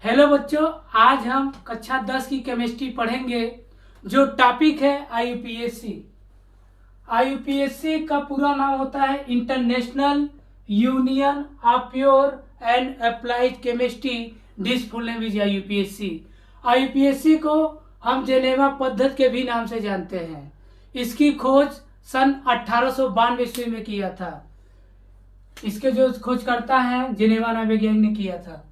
Hello बच्चों, आज हम कक्षा 10 की केमिस्ट्री पढ़ेंगे। जो टॉपिक है आईयूपीएससी। आईयूपीएससी का पूरा नाम होता है international union of pure and applied chemistry. This full name is आईयूपीएससी। आईयूपीएससी को हम जेनेवा पद्धति के भी नाम से जानते हैं। इसकी खोज सन 1892 ईस्वी में किया था। इसके जो खोजकर्ता हैं जेनेवा नाम वैज्ञानिक ने किया था।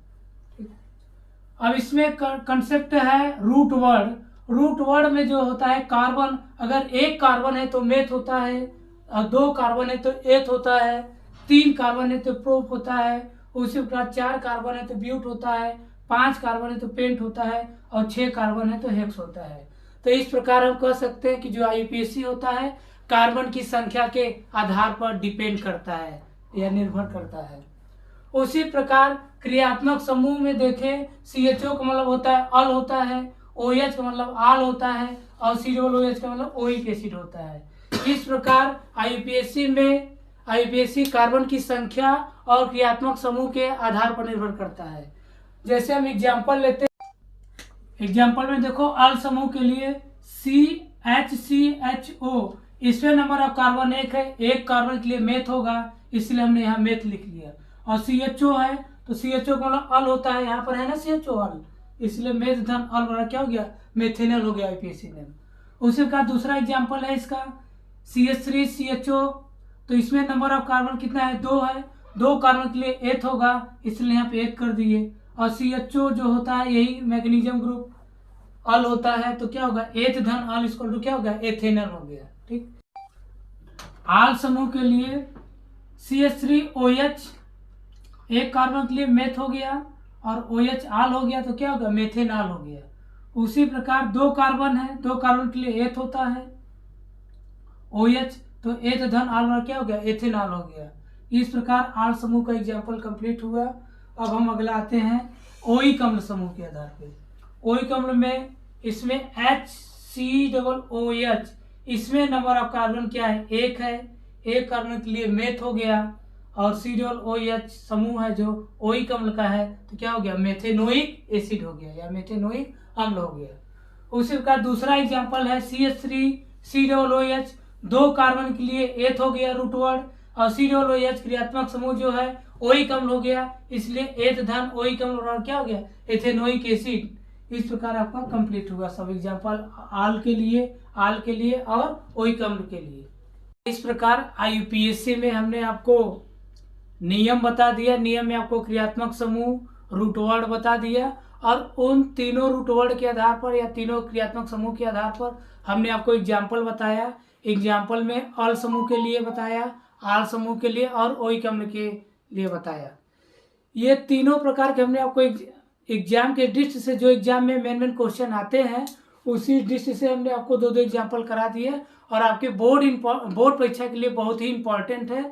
अब इसमें कंसेप्ट है रूट वर्ड। रूट वर्ड में जो होता है कार्बन, अगर एक कार्बन है तो मेथ होता है, और दो कार्बन है तो एथ होता है, तीन कार्बन है तो प्रोप होता है, उसी प्रकार चार कार्बन है तो ब्यूट होता है, पांच कार्बन है तो पेंट होता है, और छह कार्बन है तो हेक्स होता है। तो इस प्रकार हम कह सकते हैं कि जो आईयूपीएससी होता है कार्बन की संख्या के आधार पर डिपेंड करता है या निर्भर करता है। उसी प्रकार क्रियात्मक समूह में देखें, CHO का मतलब होता है अल होता है, OH का मतलब आल होता है, और COOH का मतलब ओइक एसिड होता है। इस प्रकार आईयूपीएससी कार्बन की संख्या और क्रियात्मक समूह के आधार पर निर्भर करता है। जैसे हम एग्जाम्पल लेते हैं, एग्जाम्पल में देखो अल समूह के लिए CHCHO, इसमें नंबर ऑफ कार्बन एक है, एक कार्बन के लिए मेथ होगा, इसलिए हमने यहाँ मेथ लिख लिया। और CHO है तो CHO का मतलब अल होता है, यहाँ पर है ना CHO अल, इसलिए मेथ धन अल बड़ा क्या हो गया, मेथेनल हो गया आईयूपीएससी ने। उसी का दूसरा एग्जाम्पल है इसका CH3CHO, तो इसमें नंबर ऑफ कार्बन कितना है, दो है, दो कार्बन के लिए एथ होगा, इसलिए यहाँ पे एथ कर दिए। और CHO जो होता है यही मैग्नीशियम ग्रुप अल होता है, तो क्या होगा एथ धन अल इक्वल टू क्या होगा, एथेनल हो गया। ठीक। आल समूह के लिए CH3OH, एक कार्बन के लिए मेथ हो गया और OH आल हो गया, तो क्या होगा मेथेनॉल हो गया। उसी प्रकार दो कार्बन है, दो कार्बन के लिए एथ होता है OH, तो एथ धन आल क्या हो गया, एथेनॉल हो गया। इस प्रकार आल समूह का एग्जाम्पल कंप्लीट हुआ। अब हम अगला आते हैं ओइक अम्ल समूह के आधार पर। ओइक अम्ल में इसमें HCOOH, इसमें नंबर ऑफ कार्बन क्या है, एक है, एक कार्बन के लिए मेथ हो गया, और COOH समूह है जो ओइक अम्ल का है, तो क्या हो गया मेथेनोइक एसिड हो गया या मेथेनोइक अम्ल हो गया। उसी प्रकार दूसरा एग्जाम्पल है CH3COOH, दो कार्बन के लिए एथ हो गया रूट वर्ड, और COOH क्रियात्मक समूह जो है ओइक अम्ल हो गया, इसलिए एथ धन ओइक अम्ल और क्या हो गया एथेनोइक एसिड। इस प्रकार आपका कंप्लीट हुआ सब एग्जाम्पल आल के लिए और ओइक अम्ल के लिए। इस प्रकार आईयूपीएससी में हमने आपको नियम बता दिया, नियम में आपको क्रियात्मक समूह रूट वर्ड बता दिया, और उन तीनों रूट वर्ड के आधार पर या तीनों क्रियात्मक समूह के आधार पर हमने आपको एग्जाम्पल बताया। एग्जाम्पल में अल समूह के लिए बताया, आल समूह के लिए और ओइक अम्ल के लिए बताया। ये तीनों प्रकार के हमने आपको एग्जाम के दृष्टि से, जो एग्जाम में मेन क्वेश्चन आते हैं उसी दृष्टि से हमने आपको दो एग्जाम्पल करा दिए, और आपके बोर्ड परीक्षा के लिए बहुत ही इंपॉर्टेंट है।